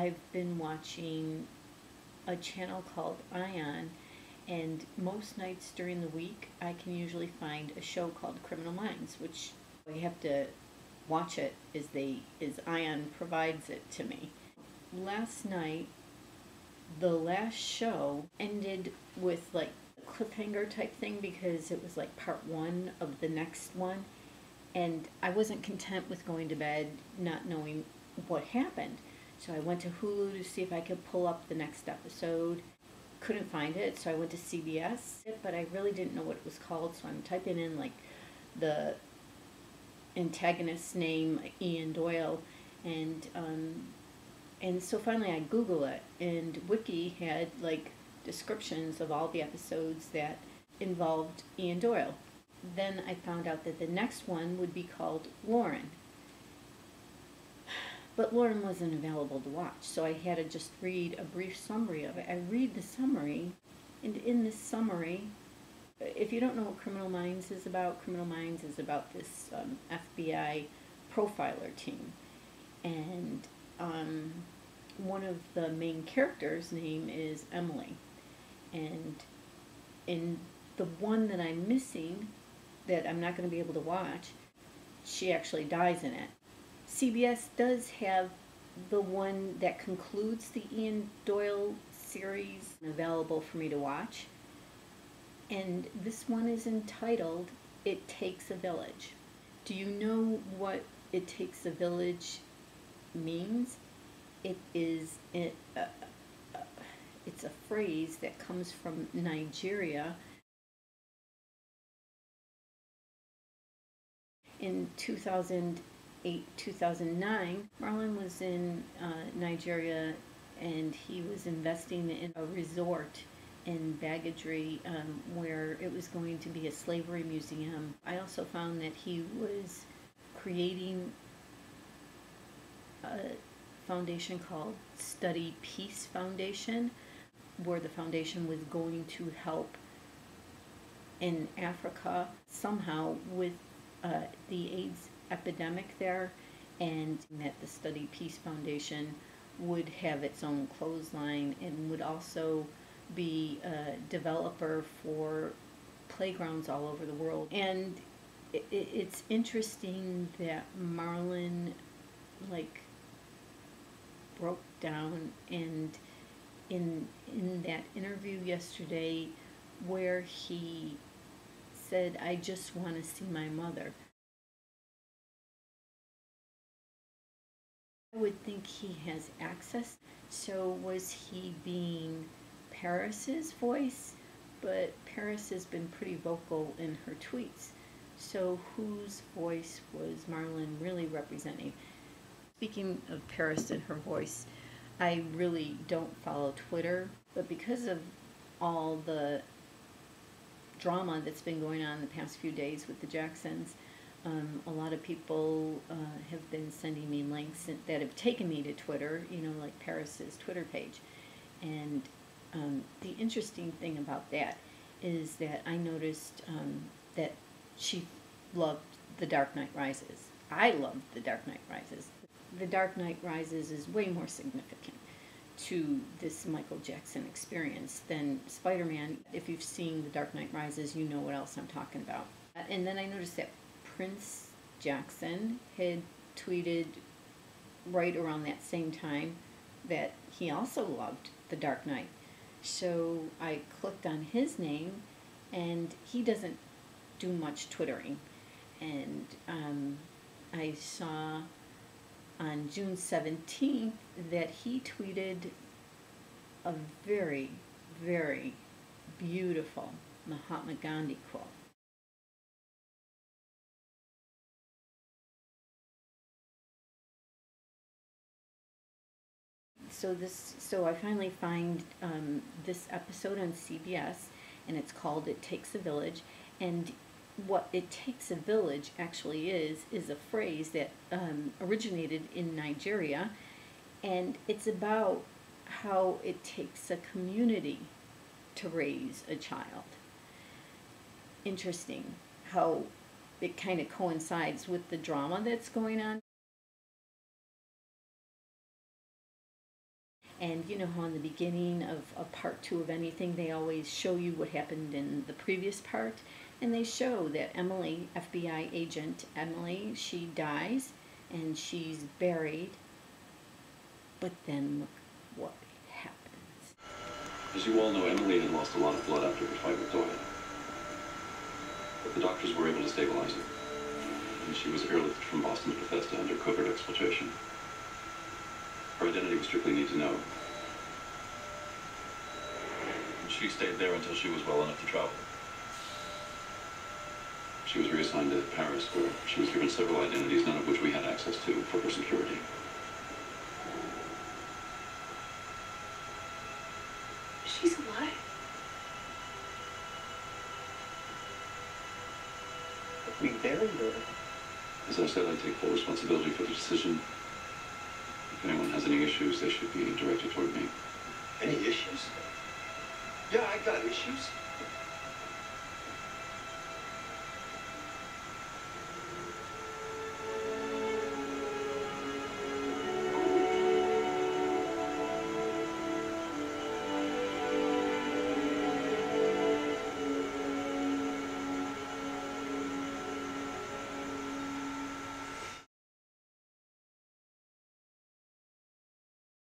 I've been watching a channel called Ion, and most nights during the week I can usually find a show called Criminal Minds, which I have to watch it as Ion provides it to me. Last night, the last show ended with like a cliffhanger type thing because it was like part one of the next one, and I wasn't content with going to bed not knowing what happened. So I went to Hulu to see if I could pull up the next episode. Couldn't find it, so I went to CBS, but I really didn't know what it was called, so I'm typing in like the antagonist's name, Ian Doyle, and so finally I Google it, and Wiki had like descriptions of all the episodes that involved Ian Doyle. Then I found out that the next one would be called Lauren. But Lauren wasn't available to watch, so I had to just read a brief summary of it. I read the summary, and in this summary, if you don't know what Criminal Minds is about this FBI profiler team. And one of the main characters' name is Emily. And in the one that I'm missing, that I'm not going to be able to watch, she actually dies in it. CBS does have the one that concludes the Ian Doyle series available for me to watch. And this one is entitled It Takes a Village. Do you know what It Takes a Village means? It's a phrase that comes from Nigeria. In 2008, 2009, Marlon was in Nigeria, and he was investing in a resort in Bagadry, where it was going to be a slavery museum. I also found that he was creating a foundation called Study Peace Foundation, where the foundation was going to help in Africa somehow with the AIDS epidemic there, and that the Study Peace Foundation would have its own clothesline and would also be a developer for playgrounds all over the world. And it's interesting that Marlon like broke down, and in that interview yesterday where he said, "I just want to see my mother." I would think he has access. So was he being Paris's voice? But Paris has been pretty vocal in her tweets. So whose voice was Marlon really representing? Speaking of Paris and her voice, I really don't follow Twitter, but because of all the drama that's been going on the past few days with the Jacksons, a lot of people have been sending me links that have taken me to Twitter, like Paris's Twitter page. And the interesting thing about that is that I noticed that she loved The Dark Knight Rises. I loved The Dark Knight Rises. The Dark Knight Rises is way more significant to this Michael Jackson experience than Spider-Man. If you've seen The Dark Knight Rises, you know what else I'm talking about. And then I noticed that Prince Jackson had tweeted right around that same time that he also loved The Dark Knight. So I clicked on his name, and he doesn't do much Twittering. And I saw on June 17th that he tweeted a very, very beautiful Mahatma Gandhi quote. So I finally find this episode on CBS, and it's called "It Takes a Village." And what "it takes a village" actually is a phrase that originated in Nigeria, and it's about how it takes a community to raise a child. Interesting how it kind of coincides with the drama that's going on. And you know how in the beginning of part two of anything, they always show you what happened in the previous part? And they show that Emily, FBI agent Emily, she dies and she's buried. But then look what happens. As you all know, Emily had lost a lot of blood after her fight with Doyle. But the doctors were able to stabilize her. And she was airlifted from Boston to Bethesda under covert exploitation. Her identity was strictly need to know. And she stayed there until she was well enough to travel. She was reassigned to Paris, where she was given several identities, none of which we had access to for her security. She's alive. We buried her. As I said, I take full responsibility for the decision. If anyone has any issues, they should be directed toward me. Any issues? Yeah, I got issues.